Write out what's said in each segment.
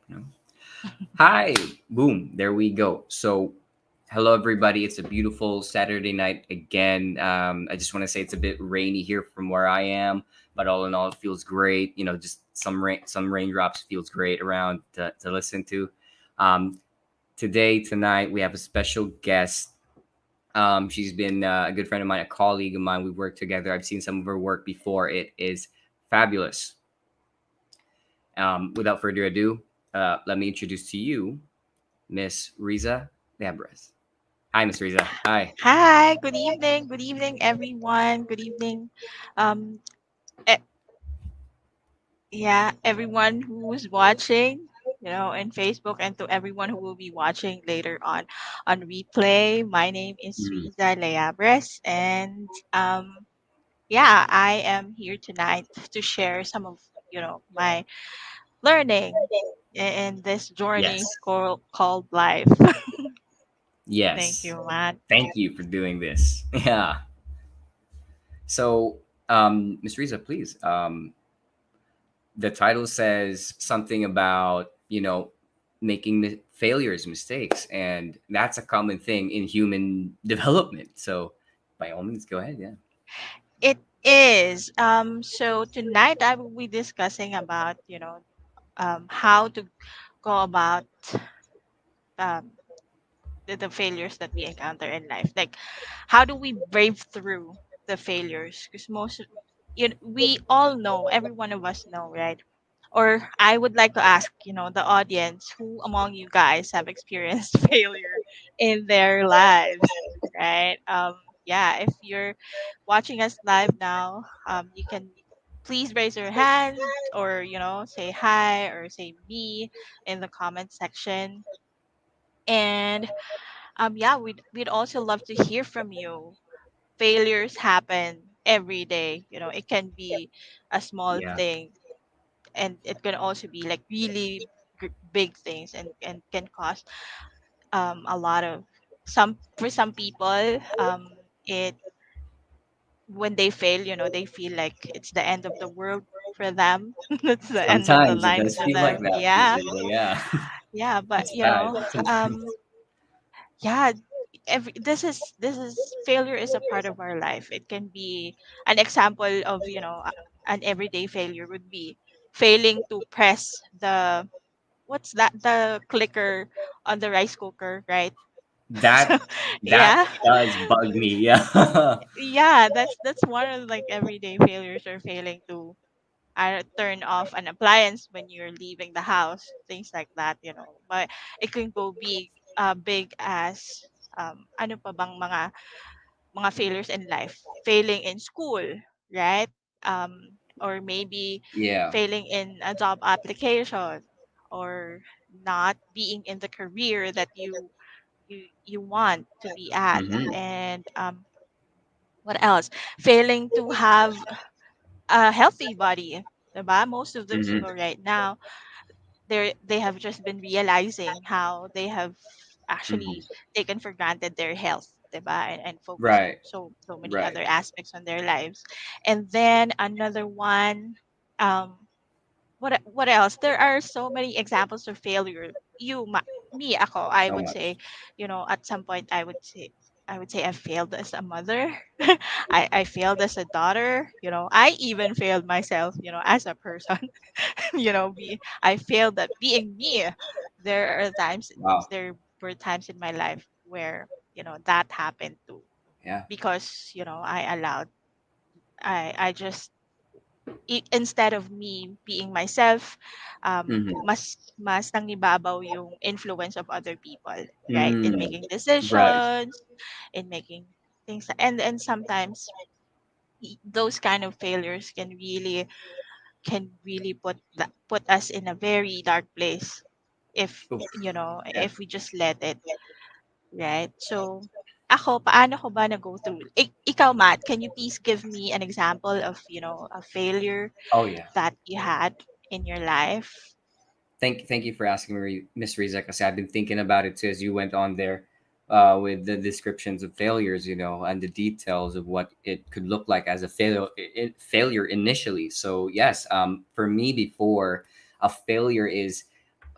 No. Hi, boom, there we go. So, hello everybody. It's a beautiful Saturday night again. I just want to say it's a bit rainy here from where I am, but all in all, it feels great. Just some raindrops feels great around to listen to. Um, tonight, we have a special guest. She's been a good friend of mine, a colleague of mine. We've worked together. I've seen some of her work before. It is fabulous. Without further ado, let me introduce to you Miss Riza Labras. Hi, Miss Riza. Hi. Hi, good evening. Good evening, everyone. Good evening. Um, e- yeah, everyone who's watching, in Facebook, and to everyone who will be watching later on replay. My name is Mm, Rizza Layabres, and yeah, I am here tonight to share some of my learning in this journey yes. called life. Thank Yes. you, Matt. Thank you for doing this. Yeah. So, Miss Riza, please. The title says something about making failures, mistakes, and that's a common thing in human development. So, by all means, go ahead. Yeah. It is. So tonight I will be discussing about, how to go about um, the failures that we encounter in life. Like, how do we brave through the failures? Because we all know, every one of us know, right? Or I would like to ask, the audience, who among you guys have experienced failure in their lives, right? Yeah, if you're watching us live now, you can please raise your hand or, say hi or say me in the comment section. And yeah, we'd also love to hear from you. Failures happen every day. It can be a small Yeah. thing, and it can also be like really big things, and can cause a lot of some for some people. It When they fail, they feel like it's the end of the world for them. It's the end of the Sometimes it line does for feel like them. that, Miss Yeah, Riza. Yeah. yeah, but It's bad sometimes. yeah, this is failure is a part of our life. It can be an example of, an everyday failure would be failing to press the what's that, the clicker on the rice cooker, right? So That that yeah, does bug me. Yeah. yeah, that's one of like everyday failures, or failing to turn off an appliance when you're leaving the house, things like that, but it can go big as ano pa bang mga failures in life, failing in school, right? Or maybe Yeah. failing in a job application, or not being in the career that you want to be at. Mm-hmm. And what else? Failing to have a healthy body. Diba? Most of the Mm-hmm. people right now, they have just been realizing how they have Mm-hmm. actually taken for granted their health, diba? And focus on Right. so many Right. other aspects on their lives. And then another one, um what else? There are so many examples of failure. Me, ako, I So would much. say, at some point I would say I failed as a mother. I failed as a daughter. I even failed myself, as a person. I failed at being me. There are times Wow. there were times in my life where, that happened too, Yeah. because, I just, instead of me being myself, Mm-hmm. mas nangibabaw yung influence of other people, right? In Mm. making Right. decisions, in making things, and sometimes those kind of failures can really put us in a very dark place, if Oof. Yeah. if we just let it, right? So ako, paano ko ba na go through? Ikaw, Matt, can you please give me an example of, a failure Oh yeah. that you had in your life? Thank you for asking me, Miss Rizek. I said I've been thinking about it too as you went on there, with the descriptions of failures, and the details of what it could look like as a failure initially. So yes, for me, before a failure is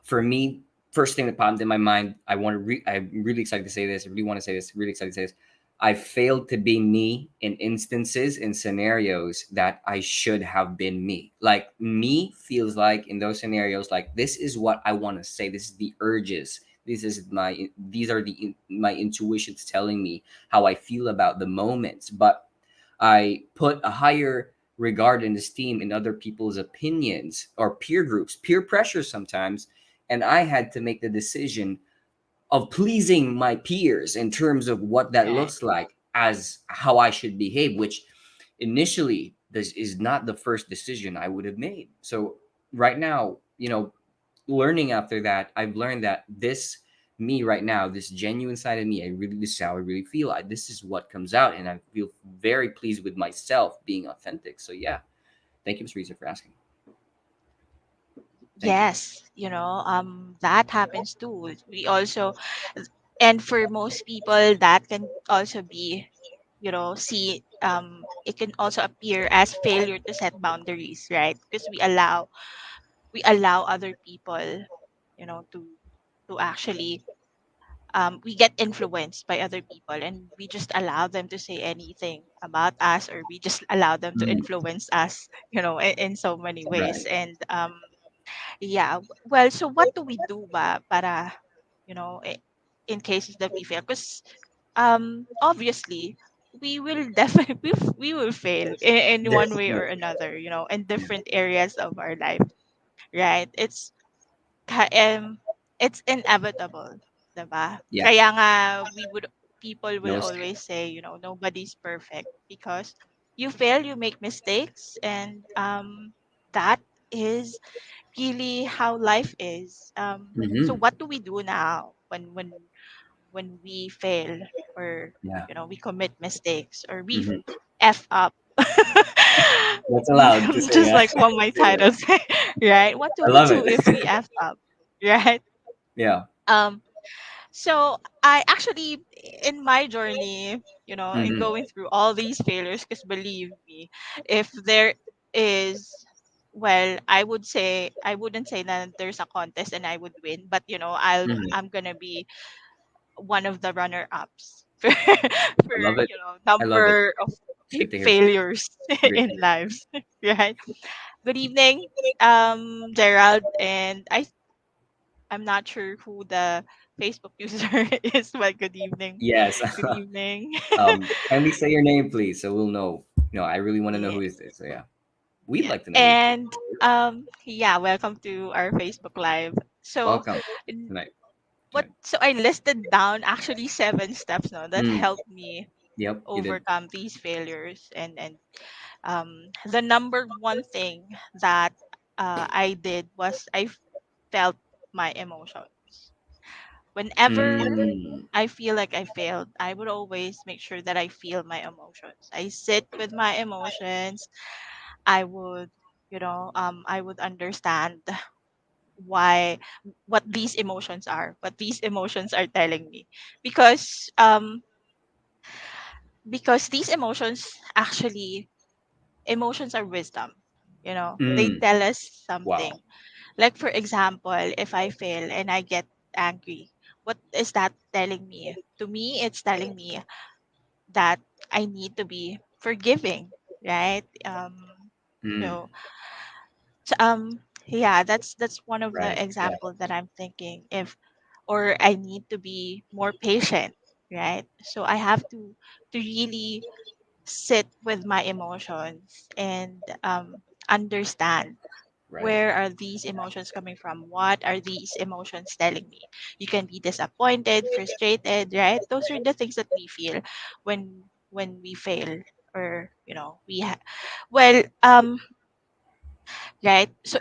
For me, first thing that popped in my mind, I'm really excited to say this. I really want to say this. Really excited to say this. I failed to be me in instances in scenarios that I should have been me. Like me feels like in those scenarios, like this is what I want to say. This is the urges. These are my intuitions telling me how I feel about the moments. But I put a higher regard and esteem in other people's opinions or peer groups, peer pressure sometimes. And I had to make the decision of pleasing my peers in terms of what that Right. looks like as how I should behave, which initially this is not the first decision I would have made. So right now, learning after that, I've learned that this me right now, this genuine side of me, this is how I really feel. This is what comes out, and I feel very pleased with myself being authentic. So yeah, thank you, Ms. Reza, for asking. Thank you. Yes, that happens too. We also, and for most people, that can also be, see, it can also appear as failure to set boundaries, right? Because we allow other people, to actually, we get influenced by other people, and we just allow them to say anything about us, or we just allow them to Mhm. influence us, in so many ways. Right. And yeah, well, so what do we do ba para, in cases that we fail? Because obviously we will definitely we will fail in one way or Definitely. another, in Yeah. different areas of our life, right? Ka- um it's inevitable, diba? Yeah. Kaya nga people will No escape. always say, nobody's perfect, because you fail, you make mistakes, and that is really how life is. So Hmm. what do we do now when we fail, or Yeah. we commit mistakes, or we Hmm. f up? That's allowed to say. Just Yeah. like what my Say that. title say, right? What do I we love do if it. we f up, right? Yeah. um so I actually, in my journey, in Hmm. going through all these failures, because believe me, if there is, well, I wouldn't say that there's a contest and I would win, but Hmm. I'm gonna be one of the runner ups for I love it. I love it. number of It's good to hear. failures Great to in hear. lives, right? Good evening, Gerald, and I'm not sure who the Facebook user is, but good evening. Yes. Good evening. Kindly say your name, please, so we'll know. No, I really want to know Yeah. who is this. So yeah, we'd Yeah. like to know who is this. And yeah, welcome to our Facebook Live. So Welcome n- tonight. what Tonight. so I listed down actually 7 steps now that Mm. helped me Yep, you did. overcome these failures. And the number one thing that I did was I felt my emotions. Whenever Mm. I feel like I failed, I would always make sure that I feel my emotions. I sit with my emotions. I would, I would understand why, what these emotions are, what these emotions are telling me, because these emotions actually, emotions are wisdom. They Mm. tell us Wow. something. Like for example, if I fail and I get angry, what is that telling me? To me, it's telling me that I need to be forgiving, right? Mm. So, yeah, that's one of the Right. Yeah. examples that I'm thinking. If or I need to be more patient, right? So I have to really sit with my emotions and understand Right. where are these emotions coming from, what are these emotions telling me. You can be disappointed, frustrated, right? Those are the things that we feel when we fail, or well, right? So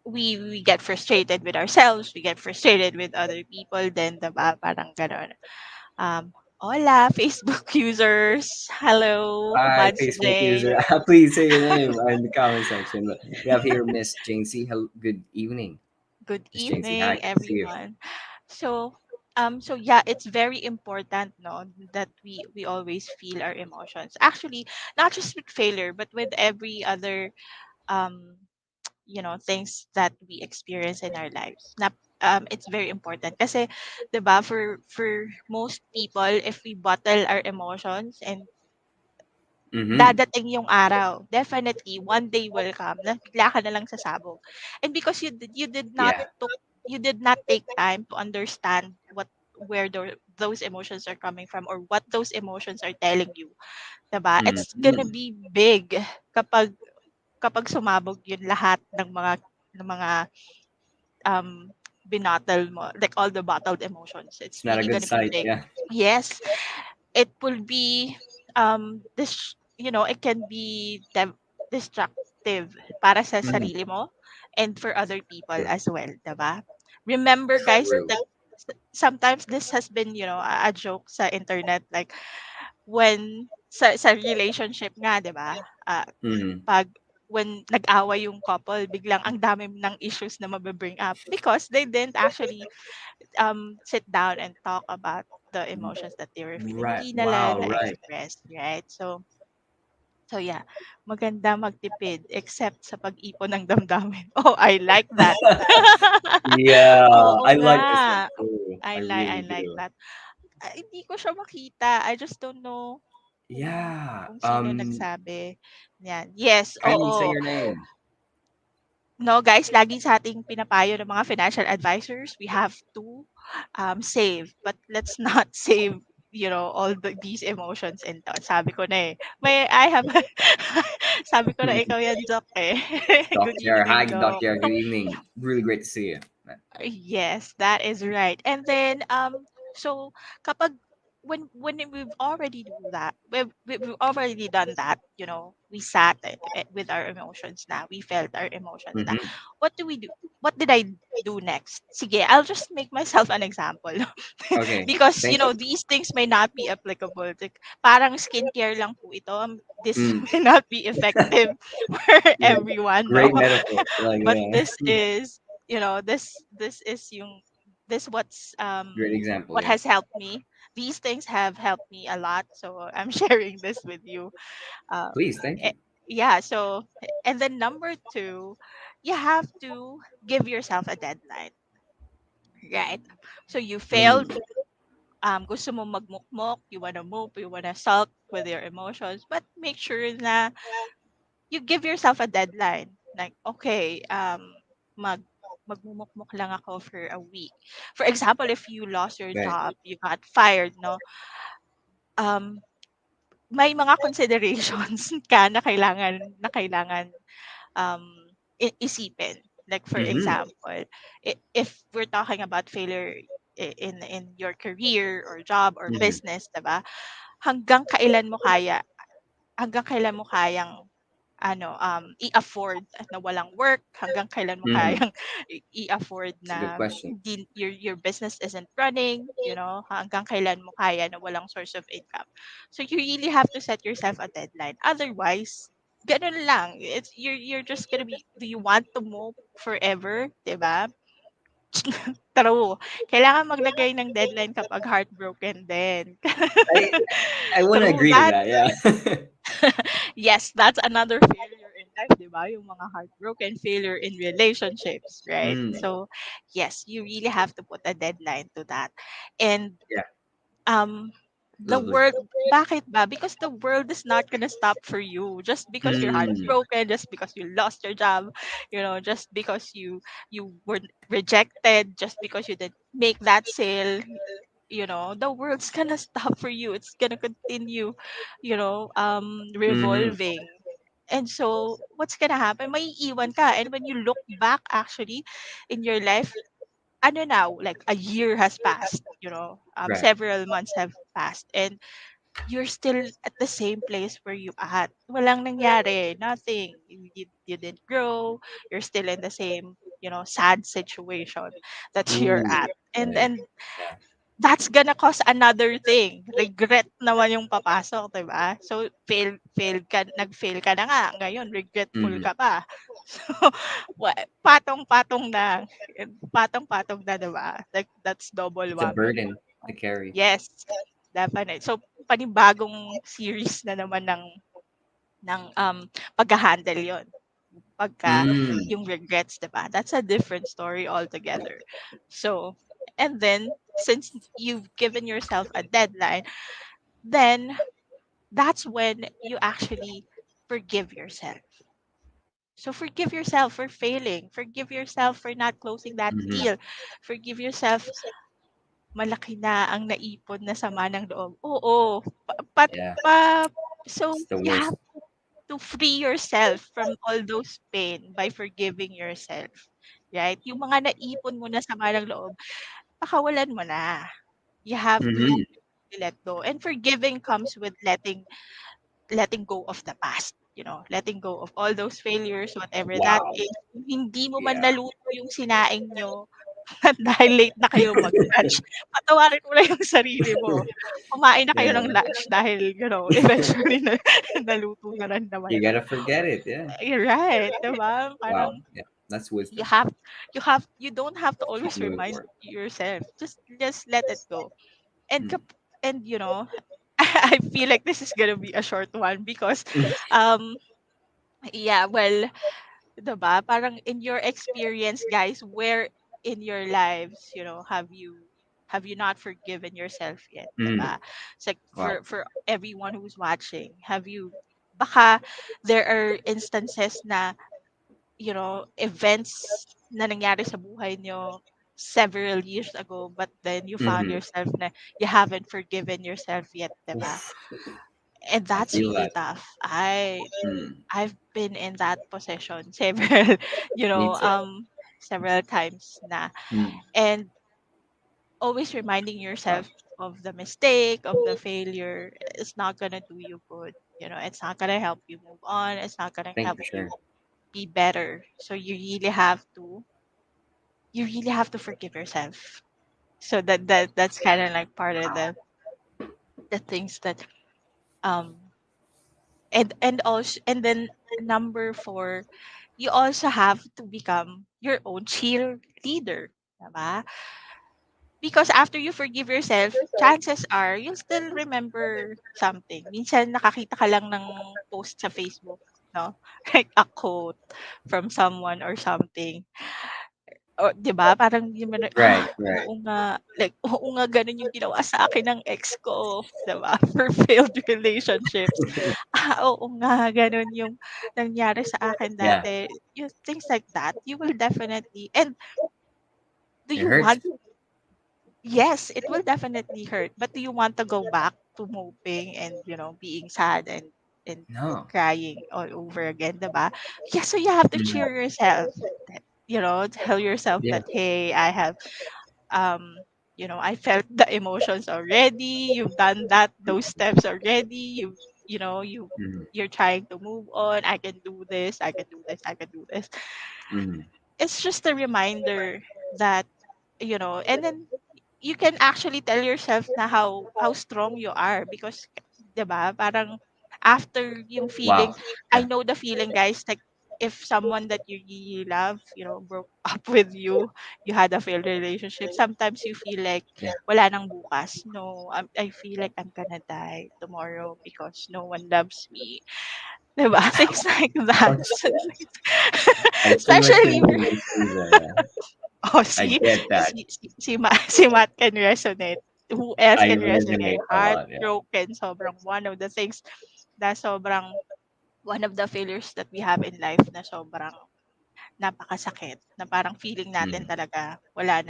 we get frustrated with ourselves, we get frustrated with other people, then parang ganon. Hola Facebook users, hello Hi, Mads Facebook user. Jane. Please say your name in the comment section. But we have here Miss Jane C. Hello, good evening, Good Miss Jane C. Hi, evening, good to see you. everyone. So, so yeah, it's very important, no, that we always feel our emotions. Actually, not just with failure, but with every other um things that we experience in our lives. It's very important kasi 'di ba, for most people, if we bottle our emotions and Mm-hmm. dadating yung araw, definitely one day will come na bigla ka na lang sasabog. And because Yeah. you did not take time to understand where those emotions are coming from, or what those emotions are telling you, 'di ba? It's gonna Mm-hmm. be big kapag sumabog yun lahat ng mga um binottle mo, like all the bottled emotions. It's It's not a really good gonna be sight. big. Yeah. Yes, it will be this it can be destructive para sa Mm-hmm. sarili mo and for other people True. as well, 'di ba? Remember guys, True. that sometimes this has been, a joke sa internet, like when sa relationship nga, 'di ba? Mm-hmm. Pag when nag-away yung couple, biglang ang dami ng issues na mabe-bring up because they didn't actually sit down and talk about the emotions that they were feeling. Right. Hindi nila Wow. Right. na-express, right? So yeah, maganda magtipid except sa pag-ipon ng damdamin. Oh, I like that. Yeah. Oo I like this one nga. too. I I really like do. that. Hindi ko siya makita. I just don't know Yeah. kung sino nagsabi. Yan. Yes, Kindly say oo. your name. No, guys, lagi sa ating pinapayo ng mga financial advisors, we have to save. But let's not save, all these emotions and thoughts. Sabi ko na eh. I have, sabi ko na ikaw yan, Doc eh. Good Doctor. Hi, evening, Doc. Doctor. Good evening. Really great to see you. Yes, that is right. And then so kapag when we've already do that, we've already done that, we sat with our emotions na, we felt our emotions na. Mm-hmm. What do we do? What did I do next? Sige, I'll just make myself an example. Okay. Because Thank you. these things may not be applicable. Like, parang skincare lang po ito. This Mm. may not be effective for Yeah. everyone, no? Great metaphor. Like, But yeah. this is, this is yung this Great example. what Yeah. has helped me. These things have helped me a lot, so I'm sharing this with you. um Please. Thank you. eh, yeah, so and then number two, you have to give yourself a deadline, right? So you failed, Mm. gusto mo magmukmok, you wanna move, you wanna sulk with your emotions, but make sure na you give yourself a deadline. Like, okay, mag magmumukmok lang ako for a week. For example, if you lost your Right. job, you got fired, no? Um, may mga considerations ka na kailangan um isipin. Like for Mm-hmm. example, if we're talking about failure in your career or job or Mm-hmm. business, 'di ba? Hanggang kailan mo kaya hanggang kailan mo kayang i-afford na walang work, hanggang kailan mo Mm-hmm. kayang i-afford It's a good na question. hindi your business isn't running, hanggang kailan mo kaya na walang source of income. So you really have to set yourself a deadline. Otherwise, ganun lang. You're just gonna be, do you want to move forever, 'di ba? True. Kailangan maglagay ng deadline kapag heartbroken din. I I want to True agree to that. that. Yeah. Yes, that's another failure in life, 'di ba? Yung mga heartbroken, failure in relationships, right? Mm. So, yes, you really have to put a deadline to that. And Yeah. um the Lovely. world, bakit ba? Because the world is not gonna stop for you just because you're Mm. heartbroken, just because you lost your job, just because you were rejected, just because you didn't make that sale. The world's gonna stop for you. It's gonna continue, Mm-hmm. revolving. And so what's gonna happen, may iwan ka, and when you look back actually in your life, ano now, like a year has passed, Right. several months have passed, and you're still at the same place where you at. Walang nangyari, nothing. You didn't grow. You're still in the same, sad situation that you're Ooh. at. And Right. and Yeah. that's gonna cause another thing. Regret naman yung papasok, 'di ba? So nag-fail ka na nga, ngayon regretful Mm-hmm. ka pa. So patong-patong na, patong-patong na, 'di ba? Like that's double It's a whammy. burden to carry. Yes, definite. So panibagong series na naman ng pagha-handle 'yon. pagka Mm. yung regrets, 'di ba? That's a different story altogether. So, and then since you've given yourself a deadline, then that's when you actually forgive yourself. So forgive yourself for failing. Forgive yourself for not closing that Mm-hmm. deal. Forgive yourself, malaki na ang naipon na sama ng loob. Oo. Pa, pa, Yeah, pa- so it's the you worst. have to free yourself from all those pain by forgiving yourself. Right? Yung mga naipon mo na sama ng loob, pakawalan mo na. You have to Mm-hmm. let go. And forgiving comes with letting go of the past, letting go of all those failures, whatever that Wow. is. Kung hindi mo man Yeah. naluto yung sinaing nyo dahil late na kayo mag-lunch, patawarin mo na yung sarili mo. Kumain na kayo Yeah. ng lunch dahil, eventually naluto na rin naman. You gotta forget it. Yeah. You're right, diba? Wow. Parang Yeah. That's you wisdom. have, you don't have to always Moving remind forward. yourself. Just let it go. And Mm. and I feel like this is gonna be a short one because um yeah, well, 'di ba? Parang in your experience, guys, where in your lives, have you not forgiven yourself yet, 'di Mm. ba? It's like Wow. for everyone who's watching, have you baka there are instances na, events na nangyari sa buhay nyo several years ago, but then you found Mm-hmm. yourself na you haven't forgiven yourself yet, 'di ba? Oof. And I that's feel really that. tough. Mm. I've been in that position several, you Me know, too. um, several times na, Mm. and always reminding Wow. yourself of the mistake, of the failure, is not gonna do you good. It's not gonna help you move on. It's not gonna Thank help for you sure. be better. So you really have to forgive yourself. So that's kind of like part of the things that um and then number 4, you also have to become your own cheerleader, diba? Because after you forgive yourself, chances are you'll still remember something. Minsan nakakita ka lang ng post sa Facebook, no? Like a quote from someone or something. O 'di ba parang hindi mo na, Right. Right. oo nga, like, oo nga gano'n yung ginawa sa akin ng ex ko, 'di ba, for failed relationships. Oo nga gano'n yung nangyari sa akin Yeah. dati, yung things like that, you will definitely, and do It you hurts. want, yes, it will definitely hurt, but do you want to go back to moping and, being sad and No. crying all over again, 'di ba? Yeah, so you have to cheer Mm. yourself, that, tell yourself Yeah. that, "Hey, I have I felt the emotions already. You've done those steps already. Mm. You're trying to move on. I can do this. I can do this. I can do this." Mm. It's just a reminder that, and then you can actually tell yourself na how strong you are because, 'di ba? Parang after yung feeling, Wow. I Yeah. know the feeling, guys, like if someone that you really love, broke up with you, you had a failed relationship, sometimes you feel like Yeah. wala nang bukas. No, I feel like I'm gonna die tomorrow because no one loves me. 'Di ba? Things like that. Ouch. I see what you Especially, mean, Miss Rizza. Yeah. oh, I see, get that. si Matt can resonate. Who else I can resonate? resonate a lot. Yeah. Heartbroken, sobrang one of the things na sobrang one of the failures that we have in life na sobrang napakasakit, na parang feeling natin Mm. talaga wala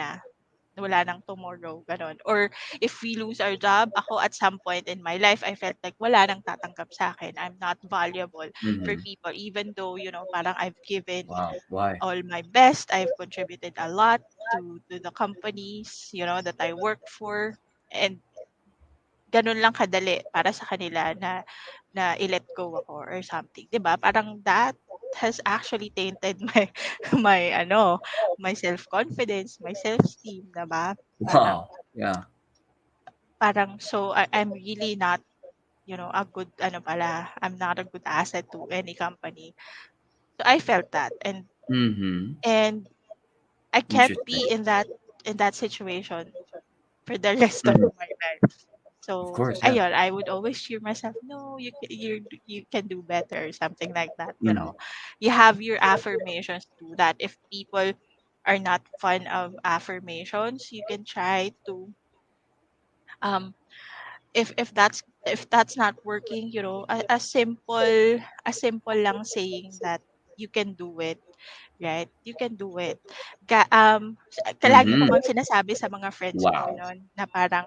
nang tomorrow, gano'n. Or if we lose our job, ako at some point in my life, I felt like wala nang tatanggap sa akin. I'm not valuable for Mm-hmm. people even though, parang I've given Wow. Why? all my best. I've contributed a lot to the companies, that I work for, and ganun lang kadali para sa kanila na i-let go ako or something, 'di ba? Parang that has actually tainted my my self-confidence, my self-esteem, 'di ba? Parang Wow. Yeah. parang so I'm really not, a good I'm not a good asset to any company. So I felt that, Mm-hmm. and I can't Interesting. be in that situation for the rest of Mm. my life. Of So, course, yeah. ayun, I would always cheer myself, no, you can do better, something like that, you Mm. know. You have your affirmations too, that if people are not fond of affirmations, you can try to um if that's not working, you know, a simple lang saying that you can do it, right? You can do it. Lagi ko Mm-hmm. ngang sinasabi sa mga friends ko Wow. noon na parang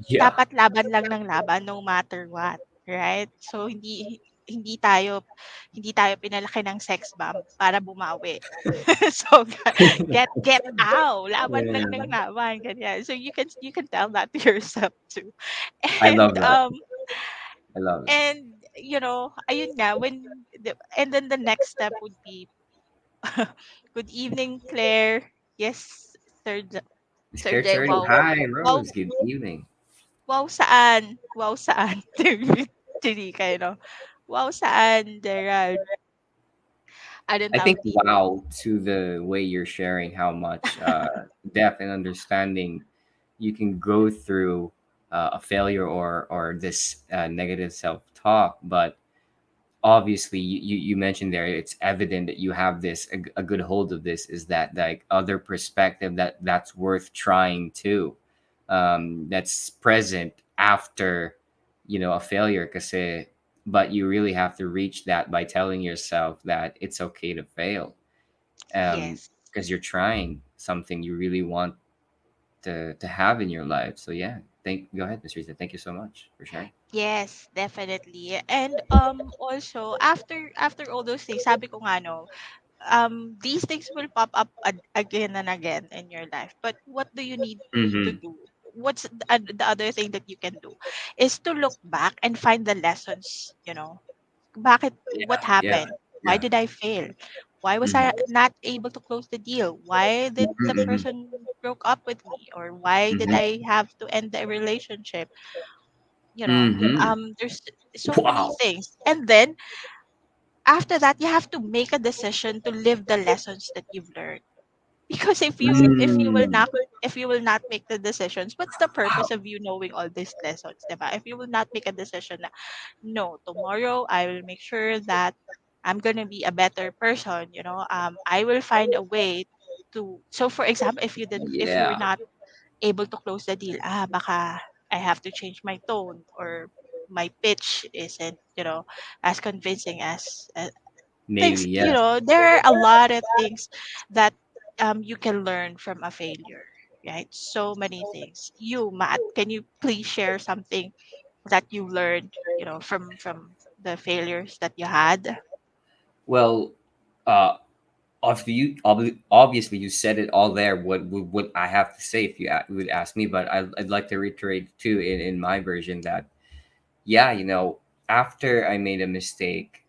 Yeah. dapat laban lang ng laban no matter what, right? So hindi tayo pinalaki ng sex bomb para bumawi. So get out, laban lang Yeah. ng laban, ganyan. So you can tell that to yourself too. I And love that. I love it. you know, ayun nga and then the next step would be good evening, Claire. Yes, third It's third Claire day. 30. Wow. Hi, Wow, Rose. Good evening. wow saan? Wow saan? Chinika, you know. Wow saan, Gerald? Anong I think tawag dito? wow to the way you're sharing how much depth and understanding you can go through a failure or this negative self talk, but obviously you mentioned there it's evident that you have this a good hold of this is that like other perspective that's worth trying too, that's present after a failure kasi, but you really have to reach that by telling yourself that it's okay to fail, Yes. because you're trying something you really want to have in your life. So yeah, thank go ahead, Miss Rita, thank you so much for sharing. Yes, definitely. And also after all those things, sabi ko nga no, these things will pop up again and again in your life. But what do you need to Mm-hmm. do? What's the other thing that you can do is to look back and find the lessons, you know. What Yeah, yeah, happened? Why yeah. did I fail? Why was I Mm-hmm. not able to close the deal? Why did the Mm-hmm. person broke up with me? Or why did Mm-hmm. I have to end the relationship? You know, Mm-hmm. there's so many Wow. things. And then after that, you have to make a decision to live the lessons that you've learned. Because Mm. if you will not make the decisions, what's the Wow. purpose of you knowing all these lessons, diba? If you will not make a decision na, no, tomorrow I will make sure that I'm gonna be a better person, you know, I will find a way to, so for example, if you were Yeah. not able to close the deal, baka I have to change my tone, or my pitch isn't, you know, as convincing as Maybe things, you yes. know, there are a lot of things that you can learn from a failure, right? So many things. You, Matt, can you please share something that you learned, you know, from the failures that you had? Well, uh, obviously you said it all there. What I have to say if you would ask me, but I'd like to reiterate too in my version that yeah, after I made a mistake,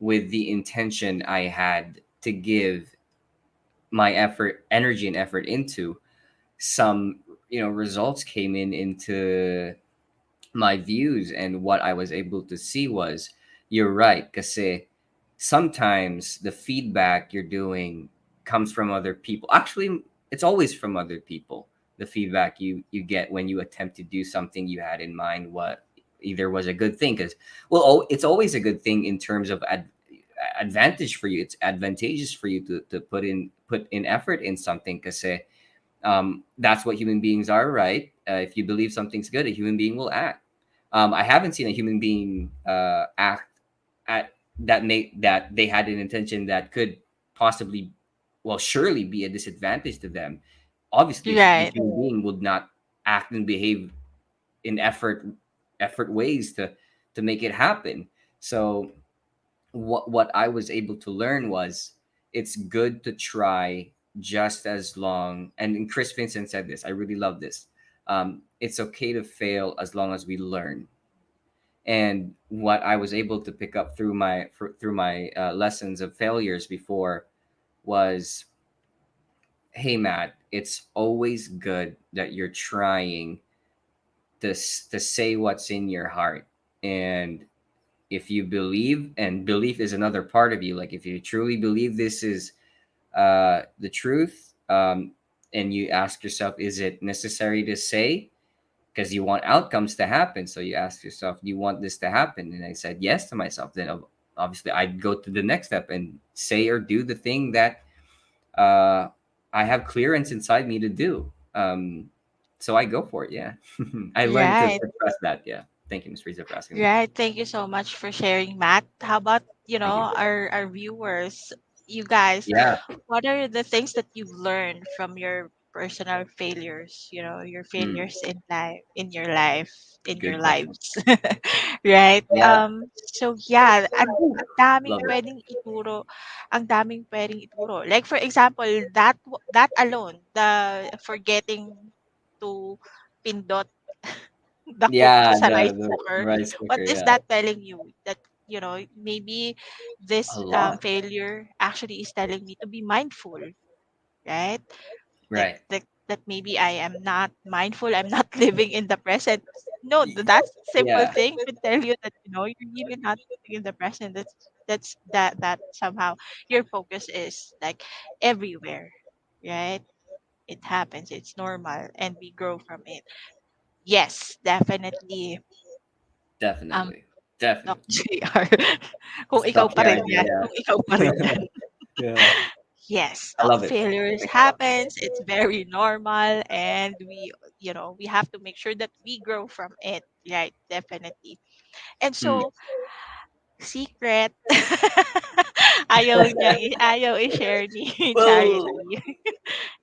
with the intention I had to give my energy and effort into some, results came into my views, and what I was able to see was you're right, because sometimes the feedback you're doing comes from other people. Actually, it's always from other people. The feedback you get when you attempt to do something you had in mind, what either was a good thing, because well, it's always a good thing in terms of advantage for you. It's advantageous for you to put in effort in something, because that's what human beings are, right? If you believe something's good, a human being will act. I haven't seen a human being act at that they had an intention that could possibly, well, surely be a disadvantage to them. Obviously, the Right. human being would not act and behave in effort ways to make it happen. So what I was able to learn was it's good to try just as long. And Chris Vincent said this. I really love this. It's okay to fail as long as we learn. And what I was able to pick up through my lessons of failures before was, hey Matt, it's always good that you're trying to say what's in your heart. And if you believe, and belief is another part of you, like if you truly believe this is the truth, and you ask yourself, is it necessary to say? because you want outcomes to happen. So you ask yourself, do you want this to happen? And I said yes to myself. Then obviously I'd go to the next step and say or do the thing that uh, I have clearance inside me to do. So I go for it. Yeah. I learned to Right. trust that. Yeah. Thank you, Miss Riza, for asking me. Right. Thank you so much for sharing, Matt. How about, Thank you. our viewers, you guys, Yeah. what are the things that you've learned from your personal failures, your Mm, failures in your life, in your good question. lives? Right? Yeah. So yeah, Whew, ang daming love it. pwedeng ituro, ang daming pwedeng ituro. Like for example, that alone, the forgetting to pindot the cook Yeah. sa rice The cooker. rice What cooker. is Yeah. that telling you? That, maybe A this lot. failure actually is telling me to be mindful, right? Like Right. that maybe I am not mindful, I'm not living in the present. No, that simple Yeah. thing could tell you that you're really not living in the present. That somehow your focus is like everywhere, right? It happens, it's normal, and we grow from it. Yes, definitely. Um, Definitely. Doc Definitely. JR. Kung ikaw pa rin Stockyard. yan, Yeah. kung ikaw pa rin yan. Yeah. Yes, I love it. failures Thank you, Doc. happens. It's very normal, and we have to make sure that we grow from it. Right, definitely. And Mm. so, secret. Ayaw i-share ni Well, Charity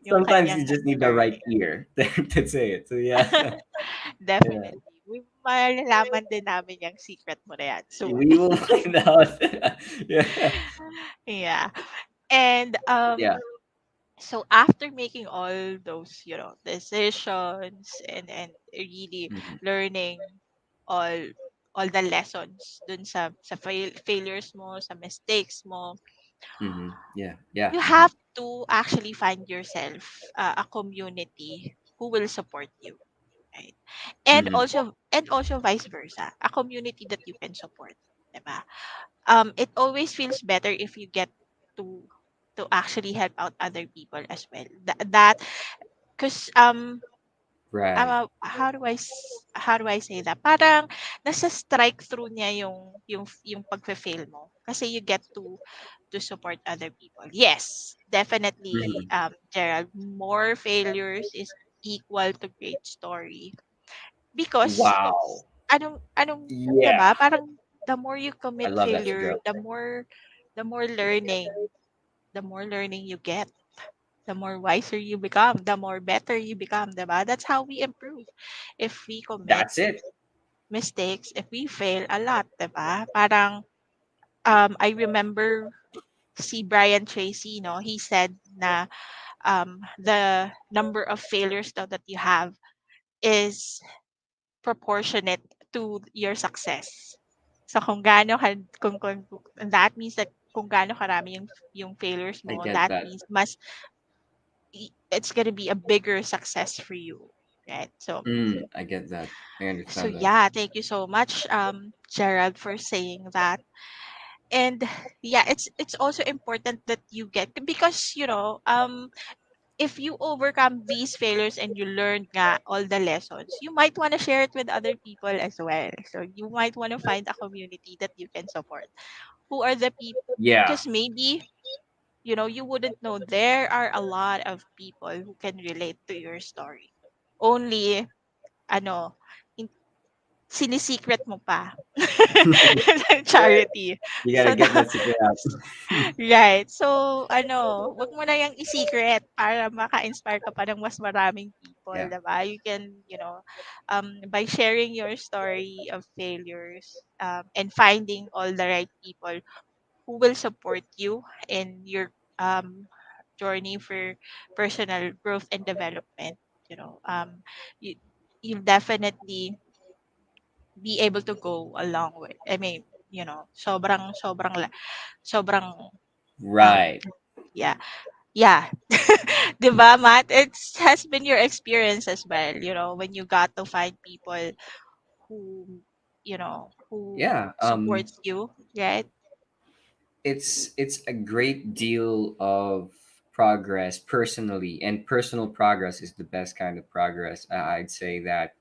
yung sometimes kanyang you just need the right journey. ear to say it. So yeah. Yeah. Definitely. Malalaman din namin yung secret mo na yan soon. We will find out. Yeah. Yeah. And Yeah. so after making all those, decisions, and really Hmm. learning all all the lessons dun sa failures mo, sa mistakes mo, Hmm. Yeah. Yeah. you Hmm. have to actually find yourself a community who will support you, right? Hmm. And also vice versa, a community that you can support, diba? It always feels better if you get to actually help out other people as well. That because Right. how do I say that? Parang nasa strike through niya yung pagfe-fail mo kasi you get to support other people. Yes, definitely, Hmm. Gerald, more failures is equal to great story because Wow. anong Yeah. 'di ba? Parang the more you I commit love that, failure, girl. the more learning you get, the more wiser you become, the more better you become, 'di ba? That's how we improve. If we commit That's it. mistakes, if we fail a lot, 'di ba? Parang I remember si Brian Tracy, he said na the number of failures daw that you have is proportionate to your success. So kung gaano ka kung that means that kung gaano karami yung failures I mo, get that that. means it's gonna be a bigger success for you, right? So I get that. I so understand that. yeah, thank you so much, Gerald, for saying that. And yeah, it's also important that you get, because if you overcome these failures and you learn nga all the lessons, you might want to share it with other people as well. So you might want to find a community that you can support. Who are the people? Yeah. Because maybe you wouldn't know there are a lot of people who can relate to your story. Only ano, in- sinisecret mo pa ng Right. charity. You gotta So get that secret out. right. So, wag mo na yung i-secret para maka-inspire ka pa ng mas maraming people, Yeah. 'di ba? You can, by sharing your story of failures, and finding all the right people who will support you in your journey for personal growth and development, you know, you you'll definitely be able to go a long way. I mean, sobrang um Right. yeah. Yeah. 'Di ba, Matt? It has been your experience as well, when you got to find people who, who Yeah. supports you, right? It's a great deal of progress personally, and personal progress is the best kind of progress. I'd say that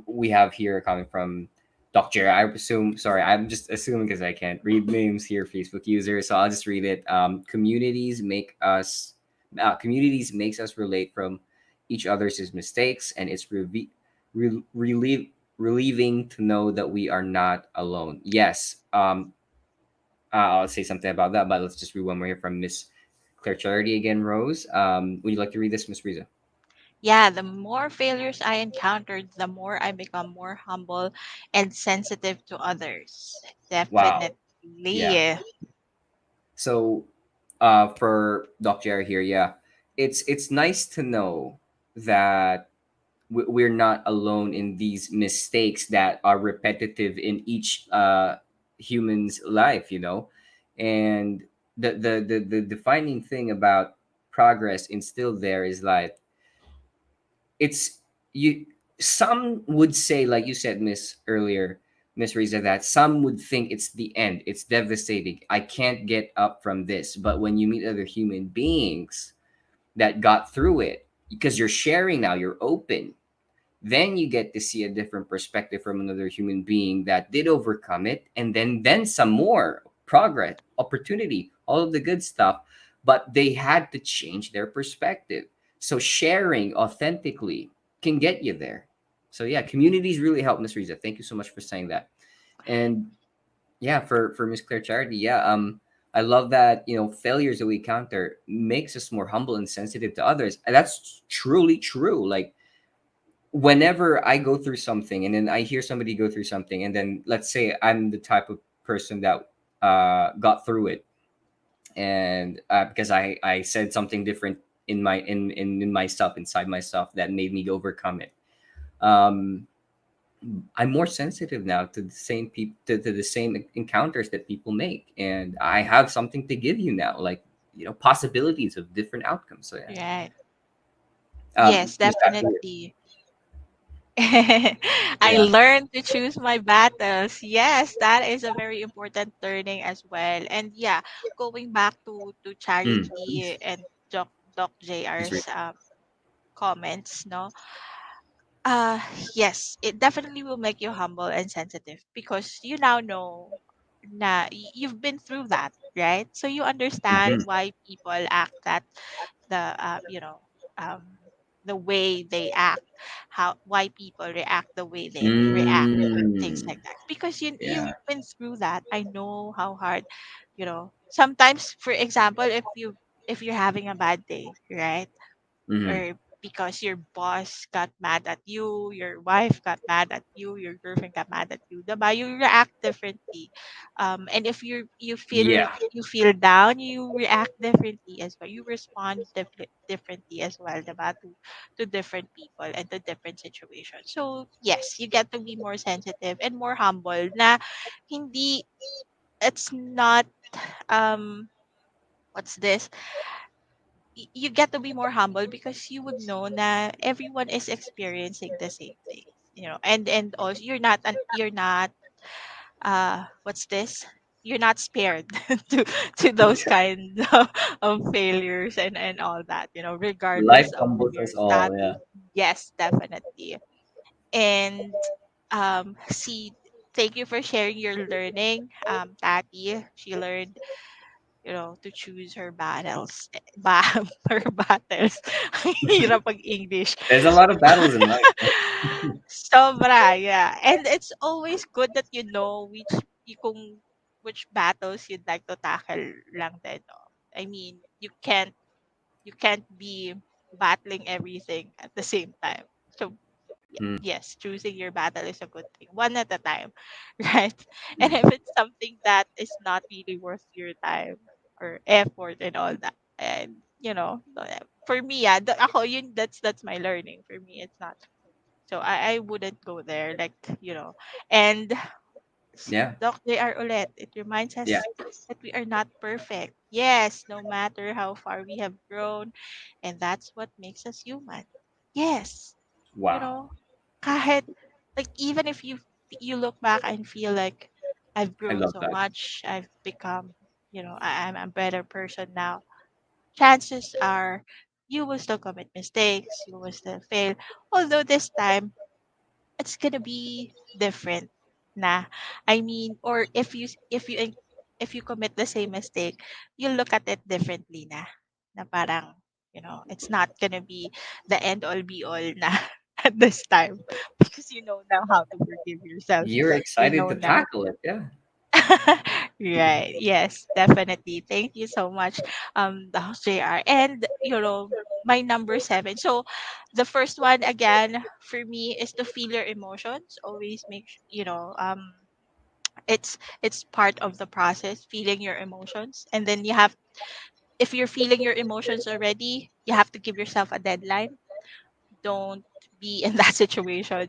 We have here coming from Dr. I presume, sorry, I'm just assuming because I can't read names here, Facebook users, so I'll just read it. Communities makes us relate from each other's mistakes, and it's re- relieve, relieving to know that we are not alone. Yes, I'll say something about that, but let's just read one more here from Miss Claire Charity again, Rose. Would you like to read this, Miss Riza? Yeah, the more failures I encountered, the more I become more humble and sensitive to others. Wow. Yeah. Definitely. So, for Dr. here, yeah, it's nice to know that we're not alone in these mistakes that are repetitive in each human's life, and the defining thing about progress instilled there is like it's you some would say, like you said, Miss Riza, that some would think it's the end, it's devastating, I can't get up from this. But when you meet other human beings that got through it, because you're sharing now, you're open, then you get to see a different perspective from another human being that did overcome it, and then some more progress, opportunity, all of the good stuff, but they had to change their perspective. So sharing authentically can get you there. So yeah, communities really help, Miss Riza. Thank you so much for saying that. And yeah, for Miss Claire Charity, yeah, I love that, failures that we encounter makes us more humble and sensitive to others. And that's truly true. Like, whenever I go through something and then I hear somebody go through something, and then let's say I'm the type of person that got through it, and because I said something different in myself, inside myself, that made me overcome it. Um, I'm more sensitive now to the same people, to the same encounters that people make, and I have something to give you now, like, possibilities of different outcomes. So yeah, Right. Yes, Miss Patrick, definitely. I yeah. learned to choose my battles. Yes, that is a very important learning as well. And yeah, going back to Please, Charity and Doc Miss JR's Rita. comments, no. Uh yes, it definitely will make you humble and sensitive because you now know you've been through that, right? So you understand Mhm. why people act that the um the way they act, how why people react the way they react, things Mm. like that. Because you've Yeah. been through that. I know how hard, sometimes, for example, if you're having a bad day, right? Mhm. Or because your boss got mad at you, your wife got mad at you, your girlfriend got mad at you, diba? You react differently. And if Yeah. you feel down, you react differently as well. You respond differently as well, diba? To different people and to different situations. So yes, you get to be more sensitive and more humble. Na hindi it's not um what's this you get to be more humble because you would know that everyone is experiencing the same thing, and also you're not what's this you're not spared to those kind of failures and all that, Life regardless of humbles your us all. Yeah. status. Yes, definitely. And see, thank you for sharing your learning, Tati. She learned, to choose her battles. Her battles. Hirap pag English. There's a lot of battles in life. Sobra, yeah. And it's always good that you know which battles you'd like to tackle lang din, no? I mean, you can't be battling everything at the same time. So Mm, yes, choosing your battle is a good thing, one at a time, right? And mm. if it's something that is not really worth your time or effort and all that, and for me, yeah, that's my learning. For me, it's not. So I wouldn't go there, like, and Yeah. Doc JR ulit, it reminds Yeah. us that we are not perfect. Yes, no matter how far we have grown, and that's what makes us human. Yes, you Wow. know, kahit, like, even if you look back and feel like I've I grown love so that. much, I've become, I'm a better person now. Chances are you will still commit mistakes, you will still fail. Although this time, it's gonna be different na. I mean, or if you commit the same mistake, you look at it differently na. Na parang, it's not gonna be the end all be all na at this time, because you know now how to forgive yourself. You're You excited know to now. tackle it. Yeah. Right. Yes, definitely. Thank you so much, the host JR. And my number seven. So the first one again for me is to feel your emotions. Always make it's part of the process, feeling your emotions. And then if you're feeling your emotions already, you have to give yourself a deadline. Don't be in that situation,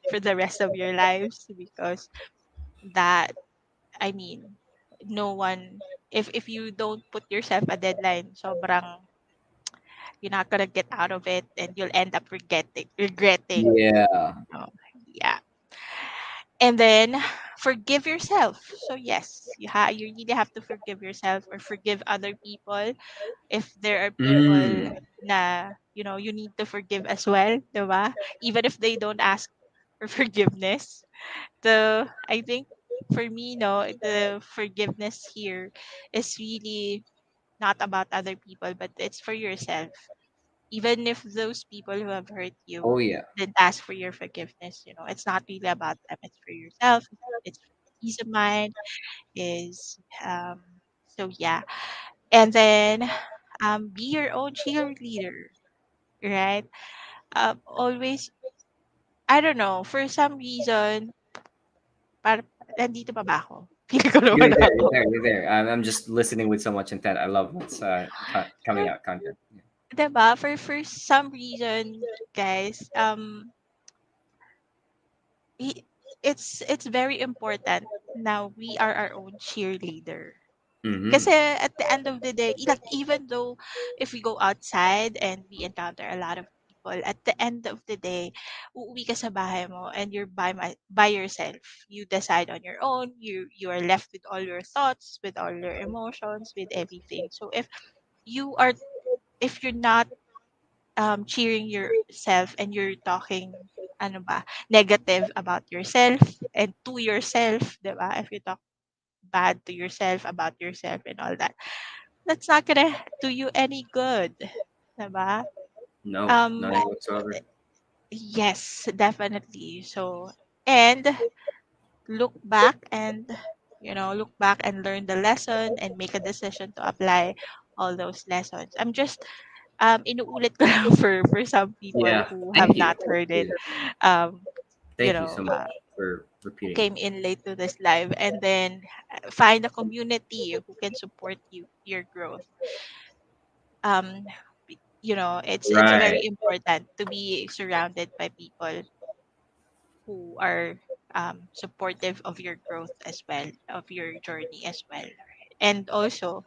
for the rest of your lives, because that I mean, no one if you don't put yourself a deadline, sobrang you're not gonna get out of it, and you'll end up regretting. Yeah. Oh, yeah. And then forgive yourself. So yes, you really have to forgive yourself or forgive other people if there are people Mm. na you need to forgive as well, diba? Even if they don't ask for forgiveness. I think for me, no, the forgiveness here is really not about other people, but it's for yourself. Even if those people who have hurt you Oh yeah. didn't ask for your forgiveness, it's not really about them. It's for yourself. It's for peace of mind. Is so yeah, and then be your own cheerleader, right? Always, I don't know, for some reason, nandito pa ba ako? Feel ko You're naman there. You're ako. there. You're there. I'm just listening with so much intent. I love what's coming out content. Yeah. 'Di ba? For some reason, guys, i- it's very important now we are our own cheerleader. Mm-hmm. Kasi at the end of the day, like even though if we go outside and we encounter a lot of people, at the end of the day, uuwi ka sa bahay mo and you're by yourself. You decide on your own. You are left with all your thoughts, with all your emotions, with everything. So you are if you're not cheering yourself and you're talking ano ba, negative about yourself and to yourself, 'di ba? If you talk bad to yourself about yourself and all that, that's not gonna do you any good, 'di ba? No, Um, none whatsoever. yes, definitely. So, and look back and look back and learn the lesson and make a decision to apply all those lessons. I'm just inuulit ko lang for some people Yeah. who have Thank you. not heard it. Yeah. Um, Thank you so much for who repeating. came in late to this live, and then find a community who can support your growth. Um, it's Right. very important to be surrounded by people who are supportive of your growth as well, of your journey as well. And also,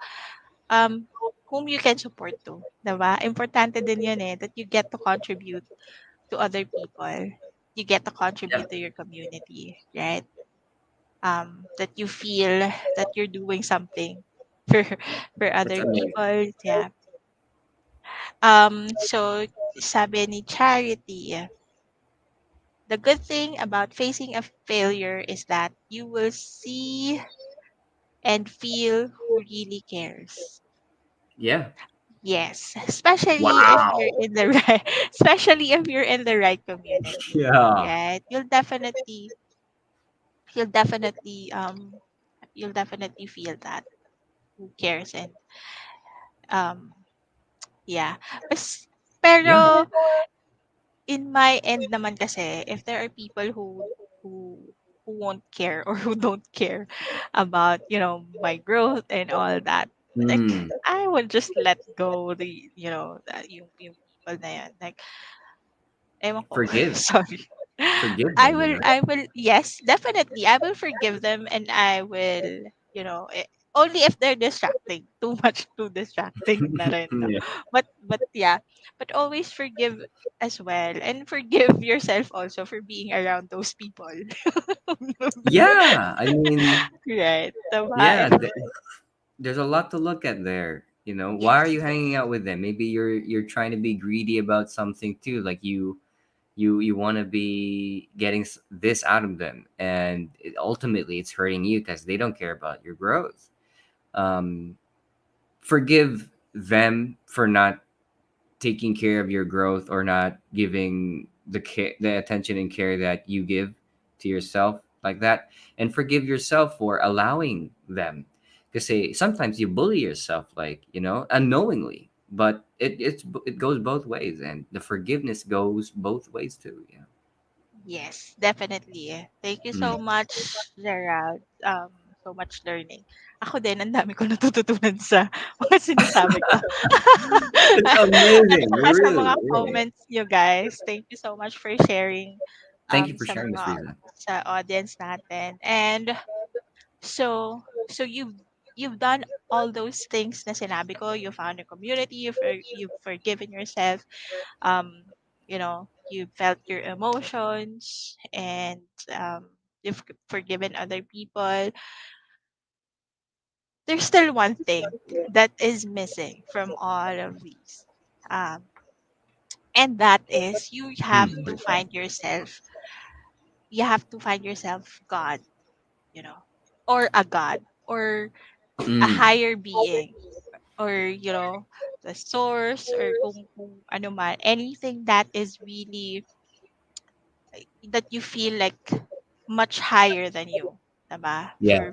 um, whom you can support to, 'di ba? Importante din 'yun that you get to contribute to other people. You get to Yeah. contribute to your community, right? That you feel that you're doing something for That's other amazing. people. Yeah. So sabi ni Charity, the good thing about facing a failure is that you will see and feel who really cares. Yeah. Yes, especially if you're Wow. in the right, especially if you're in the right community, Yeah. right? You'll definitely feel that who cares. And um yeah. Yeah. Pero in my end naman kasi, if there are people who who won't care or who don't care about, my growth and all that, like Mm. I will just let go yung people na yan. Like, ewan ko, Forgive. sorry. Forgive I them, you will know? I will yes, definitely. I will forgive them, and I will, only if they're distracting. Too much too distracting na rin, no? Yeah. But yeah, but always forgive as well, and forgive yourself also for being around those people. Yeah. I mean, Right. Diba? yeah, there's a lot to look at there. You know, why are Yes. you hanging out with them? Maybe you're trying to be greedy about something too. Like You want to be getting this out of them, and ultimately it's hurting you because they don't care about your growth. um, Forgive them for not taking care of your growth or not giving the attention and care that you give to yourself like that, and forgive yourself for allowing them, because say sometimes you bully yourself, like, unknowingly, but it goes both ways, and the forgiveness goes both ways too. Yeah. Yes, definitely. Thank you so Mm. much, Gerald. So much learning. Ako din, ang dami ko natututunan sa mga sinasabi ko. It's At amazing, saka sa really, mga really. comments nyo, guys. Thank you so much for sharing Thank you for sa sharing, Miss mga Riza. sa audience natin. And so you've done all those things na sinabi ko. You found a community, you've forgiven yourself, you felt your emotions, and you've forgiven other people. There's still one thing that is missing from all of these, um, and that is Mm. you have to find yourself God, or a God, or a Mm. higher being, or the source, or kung ano man, anything that is really, that you feel like much higher than you, diba? Yeah.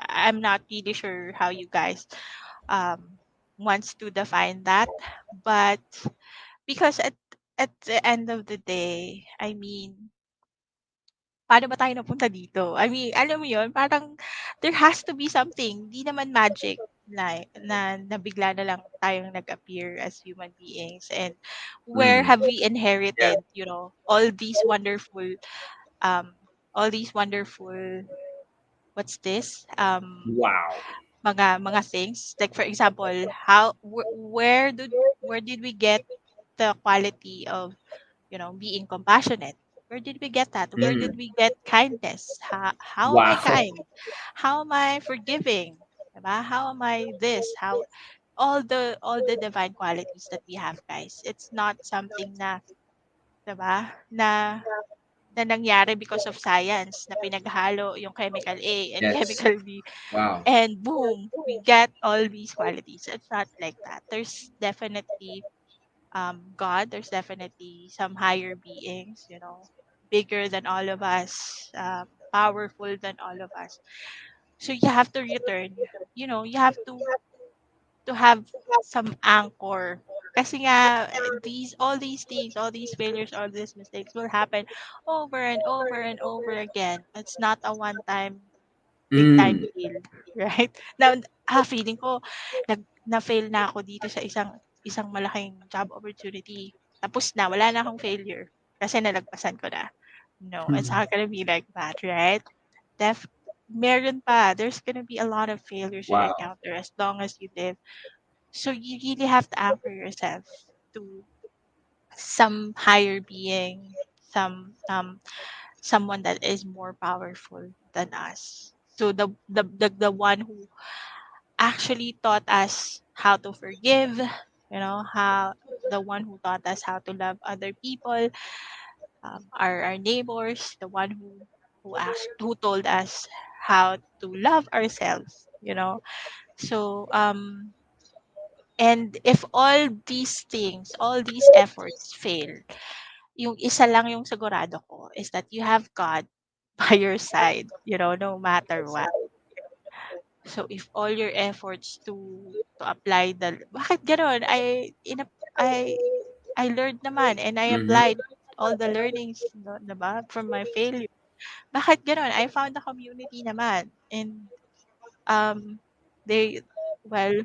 I'm not really sure how you guys wants to define that, but because at the end of the day, I mean, paano ba tayo napunta dito? I mean, alam mo 'yun, parang there has to be something, 'di naman magic na bigla na lang tayong nag-appear as human beings, and where Mm. have we inherited, um all these wonderful, what's this? Wow. Mga things. Like for example, where did we get the quality of, being compassionate? Where did we get that? Where Mm. did we get kindness? How am I Wow. kind? How am I forgiving? Diba? How am I this? How all the divine qualities that we have, guys. It's not something na, diba? Na nangyari because of science, na pinaghalo yung chemical A and Yes. chemical B, Wow. and boom, we get all these qualities. It's not like that. There's definitely God. There's definitely some higher beings, bigger than all of us, powerful than all of us. So you have to return. You have to have some anchor. Kasi nga, all these things, all these failures, all these mistakes will happen over and over and over again. It's not a one-time big time Mm. fail, right? Feeling ko na-fail na ako dito sa isang malaking job opportunity. Tapos na, wala na akong failure kasi nalagpasan ko na. No, it's not gonna be like that, right? Def Meron pa. There's gonna be a lot of failures you'll Wow. encounter as long as you live. So you really have to anchor yourself to some higher being, someone that is more powerful than us. So the one who actually taught us how to forgive, how the one who taught us how to love other people, our neighbors, the one who told us how to love ourselves, So and if all these things, all these efforts fail, yung isa lang yung sigurado ko is that you have God by your side, no matter what. So if all your efforts to apply bakit gano'n? I learned naman and I Mm-hmm. applied all the learnings, 'di ba, from my failure. Bakit gano'n? I found a community naman, and um they well,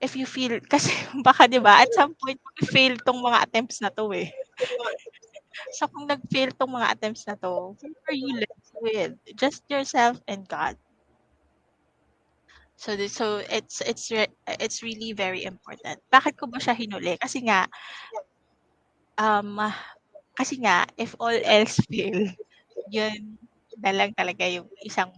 if you feel kasi baka 'di ba at some point fail 'tong mga attempts na 'to, eh. So kung nag-fail 'tong mga attempts na 'to, who are you left with? Just yourself and God. So it's really very important. Bakit ko ba siya hinuli? Um, if all else fail, yun na lang talaga yung isang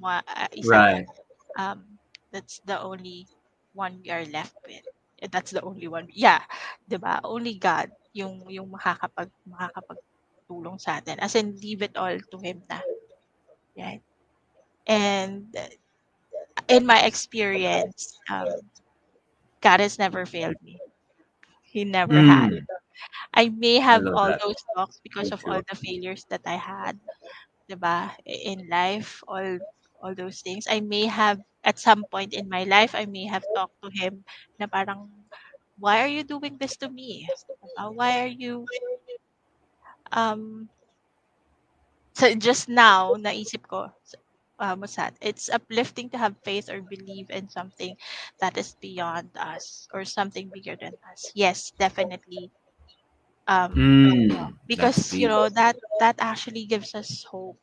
Right. um, that's the only one we are left with. That's the only one. Yeah, 'di ba? Only God yung makakapag tulong sa atin. As in, leave it all to Him na. Right? And in my experience, God has never failed me. He never had. Mm, I may I have love all that. those talks So because of all true. the failures that I had, 'di ba, in life, all those things. I may have at some point in my life, I may have talked to Him na parang, why are you doing this to me? Why are you um so just now naisip ko what's that? It's uplifting to have faith or believe in something that is beyond us or something bigger than us. Yes, definitely. Um That's because deep. that actually gives us hope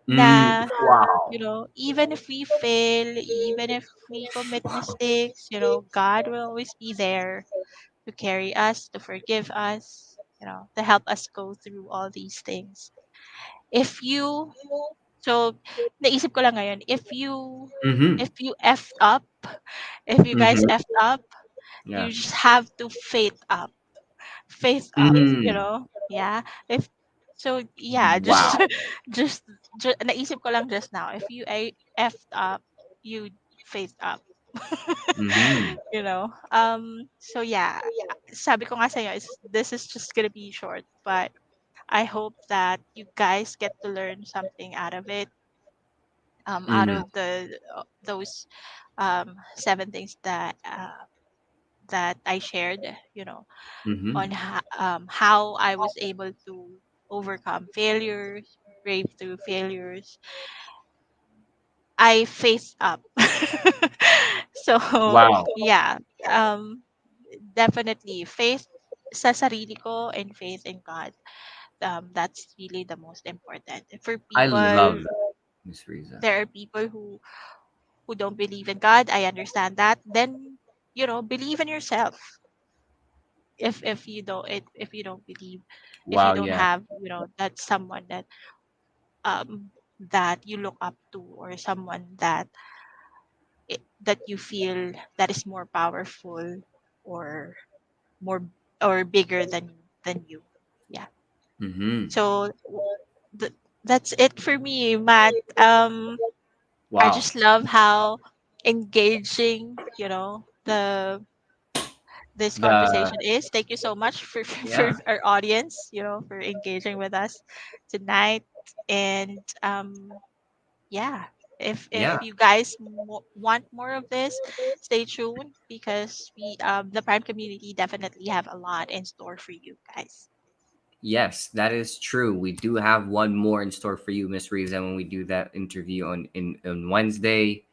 Mm, na wow. even if we fail, even if we commit mistakes, God will always be there to carry us, to forgive us, to help us go through all these things. If you So naisip ko lang ngayon, Mm-hmm. if you effed up, if you guys Mm-hmm. effed up, Yeah. you just have to faith up. Faith up, Mm. Yeah. If so yeah, just Wow. just naisip ko lang just now. If you effed up, you faith up. Mm-hmm. So yeah, sabi ko nga sa this is just gonna be short, but I hope that you guys get to learn something out of it, out Mm-hmm. of the those seven things that I shared, Mm-hmm. on how I was able to overcome failures, brave through failures. I faced up. So Wow. yeah, um, definitely faith sa sarili ko and faith in God. That's really the most important. For I people, love that, Miss Riza. there are people who don't believe in God. I understand that. Then believe in yourself. If you don't believe, if you Wow. don't Yeah. have that someone um that you look up to, or someone that you feel that is more powerful, or more or bigger than you. Yeah. Mm-hmm. So that's it for me, Matt. I Wow. just love how engaging the this The conversation is. Thank you so much for yeah. our audience, for engaging with us tonight. And yeah, if Yeah. you guys want more of this, stay tuned, because we the Prime community definitely have a lot in store for you guys. Yes, that is true. We do have one more in store for you, Miss Riza, when we do that interview on Wednesday.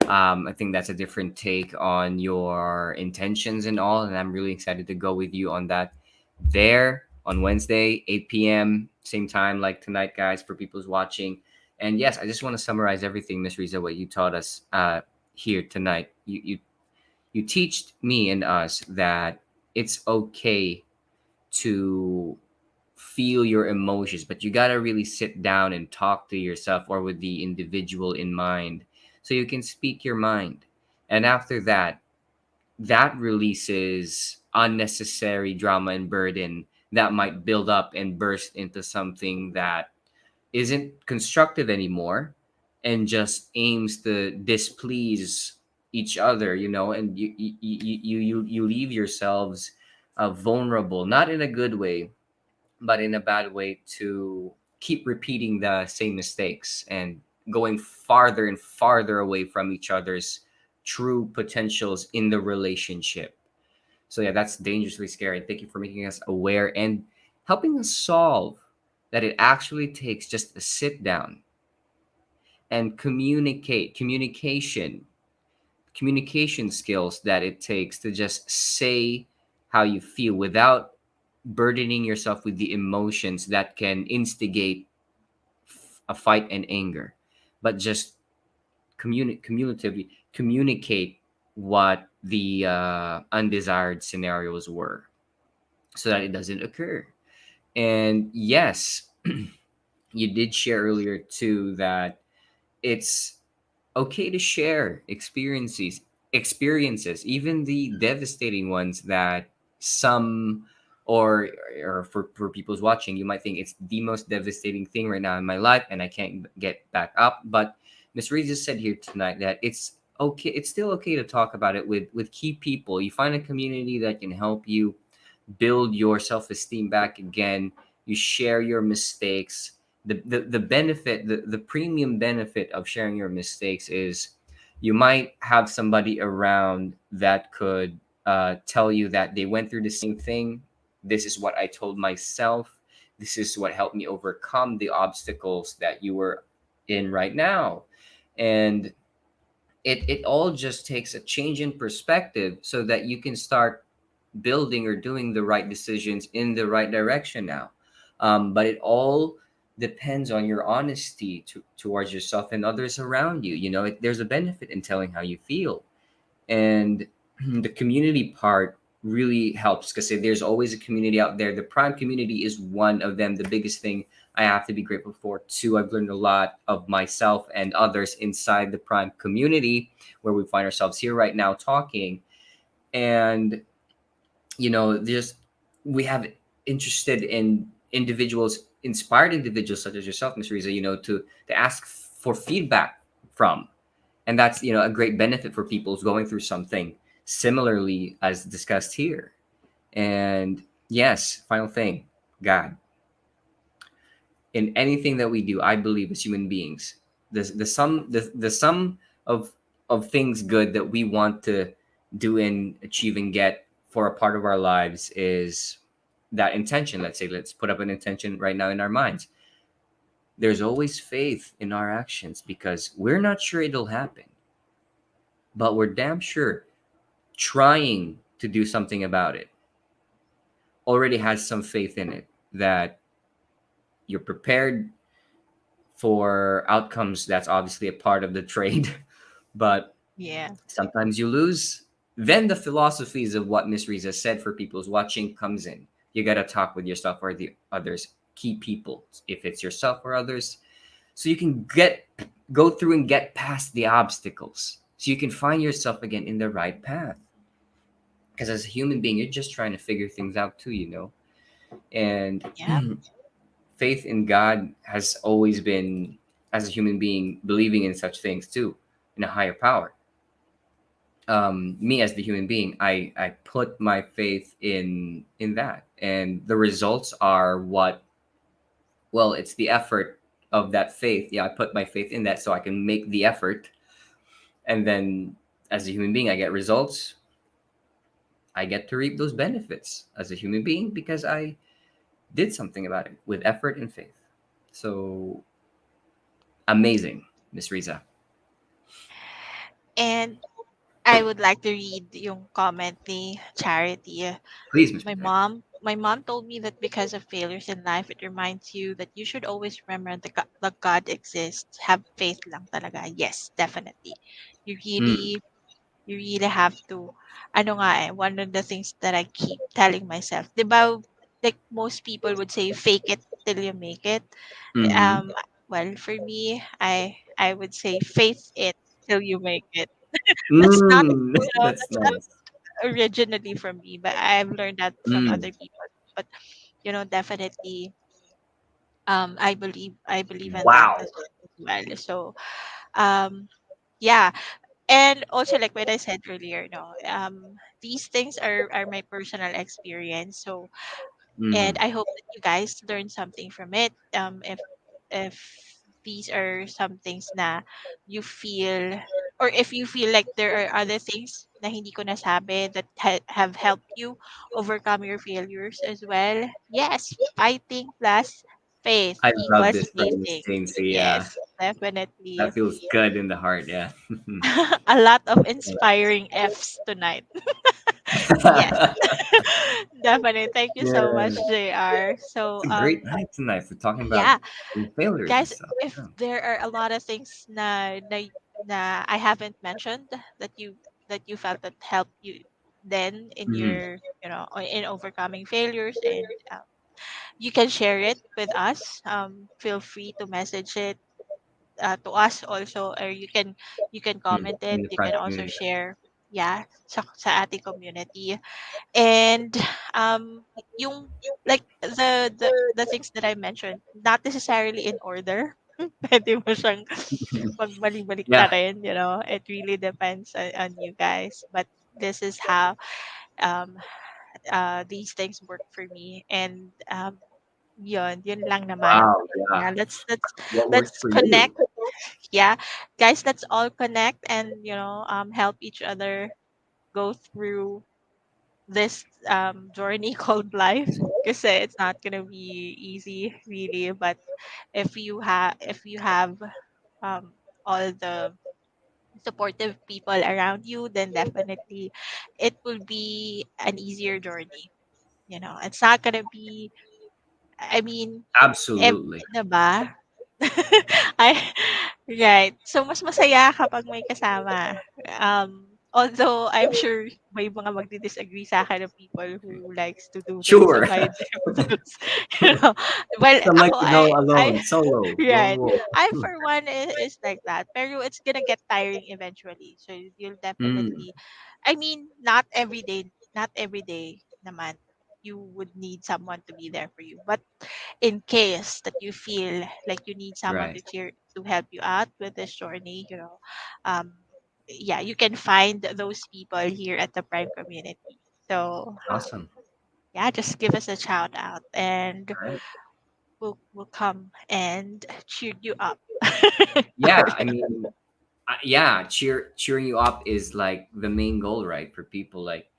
I think that's a different take on your intentions and all, and I'm really excited to go with you on that there on Wednesday, 8 p.m. same time like tonight, guys. For people's watching, and yes, I just want to summarize everything, Miss Riza, what you taught us here tonight. You teached me and us that it's okay to feel your emotions, but you got to really sit down and talk to yourself or with the individual in mind so you can speak your mind. And after that, that releases unnecessary drama and burden that might build up and burst into something that isn't constructive anymore and just aims to displease each other, and you leave yourselves vulnerable, not in a good way but in a bad way, to keep repeating the same mistakes and going farther and farther away from each other's true potentials in the relationship. So yeah, that's dangerously scary. Thank you for making us aware and helping us solve that it actually takes just a sit down and communication skills that it takes to just say how you feel without burdening yourself with the emotions that can instigate a fight and anger, but just cumulatively communicate what the undesired scenarios were so that it doesn't occur. And yes, you did share earlier too that it's okay to share experiences, even the devastating ones that some or for people's watching, you might think it's the most devastating thing right now in my life and I can't get back up. But Miss Reed just said here tonight that it's okay, it's still okay to talk about it with key people. You find a community that can help you build your self-esteem back again. You share your mistakes. The benefit, the premium benefit of sharing your mistakes is you might have somebody around that could tell you that they went through the same thing. This is what I told myself. This is what helped me overcome the obstacles that you were in right now. And it all just takes a change in perspective so that you can start building or doing the right decisions in the right direction now. But it all depends on your honesty towards yourself and others around you. You know, there's a benefit in telling how you feel. And the community part really helps because there's always a community out there. The Prime community is one of them. The biggest thing I have to be grateful for too. I've learned a lot of myself and others inside the Prime community where we find ourselves here right now talking. And just we have interested in individuals, inspired individuals such as yourself, Miss Riza, to ask for feedback from. And that's, a great benefit for people who's going through something similarly as discussed here. And yes, final thing, God, in anything that we do, I believe as human beings, the sum of things good that we want to do and achieve and get for a part of our lives is that intention. Let's say, let's put up an intention right now in our minds. There's always faith in our actions because we're not sure it'll happen, but we're damn sure trying to do something about it already has some faith in it that you're prepared for outcomes. That's obviously a part of the trade, but Yeah. sometimes you lose. Then the philosophies of what Miss Riza said for people who's watching comes in. You got to talk with yourself or the others, key people, if it's yourself or others, so you can go through and get past the obstacles, so you can find yourself again in the right path. Because as a human being, you're just trying to figure things out too, and Yep. faith in God has always been, as a human being, believing in such things too, in a higher power. Me as the human being, I put my faith in that, and the results are what. Well, it's the effort of that faith. Yeah, I put my faith in that so I can make the effort, and then as a human being, I get results. I get to reap those benefits as a human being because I did something about it with effort and faith. So amazing, Miss Riza. And I would like to read yung comment ni Charity. Please, Miss My Riza. mom told me that because of failures in life, it reminds you that you should always remember that God exists. Have faith lang talaga. Yes, definitely. You Mm, really, you really have to. Ano nga one of the things that I keep telling myself, 'di ba, like most people would say, fake it till you make it. mm-hmm. Um, well, for me, I would say faith it till you make it. That's not, Mm, that's that's not nice. originally from me, but I've learned that from Mm, other people. But definitely, I believe in that wow. as well. So, um, yeah, and also like what I said earlier, no, these things are my personal experience. So, and Mm, I hope that you guys learn something from it. If these are some things na you feel, or if you feel like there are other things na hindi ko nasabi that have helped you overcome your failures as well. Yes, fighting plus faith I love equals this from Miss amazing. Stainsey. Yeah, Yes, definitely. that feels good in the heart. Yeah. A lot of inspiring F's tonight. Yes. Definitely. Thank you so Yeah. much, JR. It's So, a great night tonight for talking about yeah, failures and guys, stuff. if Yeah. there are a lot of things na I haven't mentioned that you felt that helped you then in Mhm. your, in overcoming failures, and you can share it with us. Feel free to message it to us also, or you can comment it. In the You Prime can also community. share. yeah, sa ating community. And yung like the things that I mentioned, not necessarily in order. Pwede mo siyang magbalik-balik na Yeah, rin, you know. It really depends on you guys. But this is how um these things work for me. And yun lang naman. wow, yeah. Yeah, What works let's for connect. you? Yeah, guys, let's all connect and help each other go through this journey called life, because it's not gonna be easy really. But if you have um all the supportive people around you, then definitely it will be an easier journey. It's not gonna be, I mean, Absolutely. 'di ba? Ay, right. So, mas masaya kapag may kasama. Although I'm sure may mga magdi-disagree sa akin of people who likes to do things Sure. by themselves, you know. Well, Some like ako, to go I alone, solo, lone right. wolf. I for one is like that. Pero it's gonna get tiring eventually. So you'll Mm, definitely, I mean, not every day naman you would need someone to be there for you. But in case that you feel like you need someone right. to help you out with this journey, um yeah, you can find those people here at the Prime community. So Awesome. yeah, just give us a shout out and All right. we'll come and cheer you up. Yeah, I mean, yeah, cheering you up is like the main goal, right? For people like,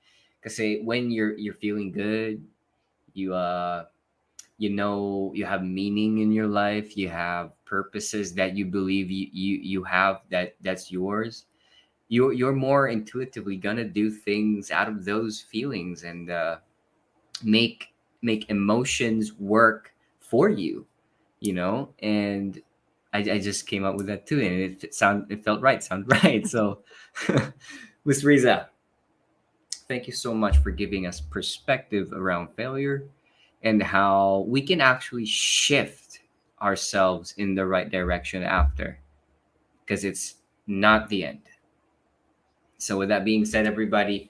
cause say when you're feeling good, you you know you have meaning in your life, you have purposes that you believe you have that's yours. You're more intuitively gonna do things out of those feelings and make make emotions work for you, and I just came up with that too, and it felt right, sound right. So Miss Riza, thank you so much for giving us perspective around failure and how we can actually shift ourselves in the right direction after, because it's not the end. So with that being said, everybody,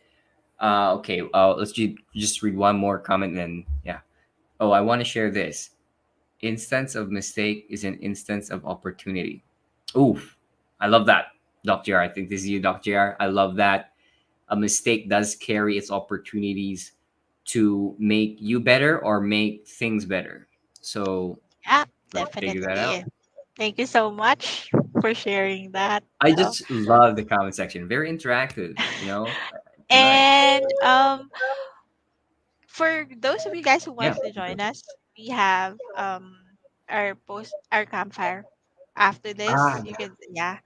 okay, let's just read one more comment, and then yeah. Oh, I want to share this. Instance of mistake is an instance of opportunity. Oof, I love that, Dr. R. I think this is you, Dr. R. I love that. A mistake does carry its opportunities to make you better or make things better. So Yeah, let's figure that out. definitely. Thank you so much for sharing that. I So, just love the comment section. Very interactive, I like. and for those of you guys who Yeah. wants to join us, we have our campfire. After this, Ah, you can, yeah.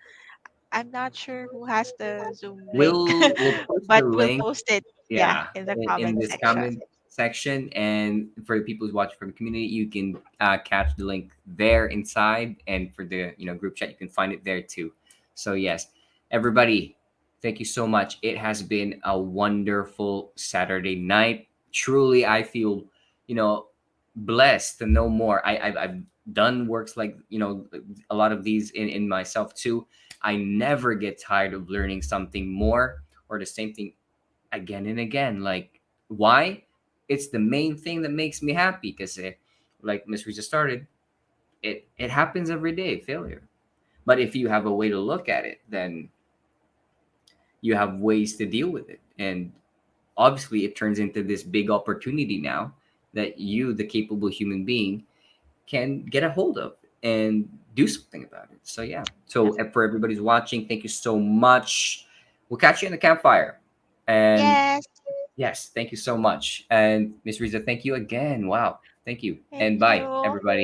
I'm not sure who has the Zoom link, we'll post the but we'll link, post it, yeah, yeah, in the in comment this section. comment section, and for the people who's watching from the community, you can catch the link there inside, and for the group chat, you can find it there too. So yes, everybody, thank you so much. It has been a wonderful Saturday night. Truly, I feel you know blessed to know more. I've done works like a lot of these in myself too. I never get tired of learning something more or the same thing again and again. Like, why? It's the main thing that makes me happy, because, like Miss Rita started, it happens every day, failure. But if you have a way to look at it, then you have ways to deal with it. And obviously, it turns into this big opportunity now that you, the capable human being, can get a hold of and do something about it. So yeah. Yeah. So for everybody's watching, thank you so much. We'll catch you in the campfire. And Yes. yes, thank you so much. And Miss Riza, thank you again. Wow. Thank you. Thank And bye, you. everybody.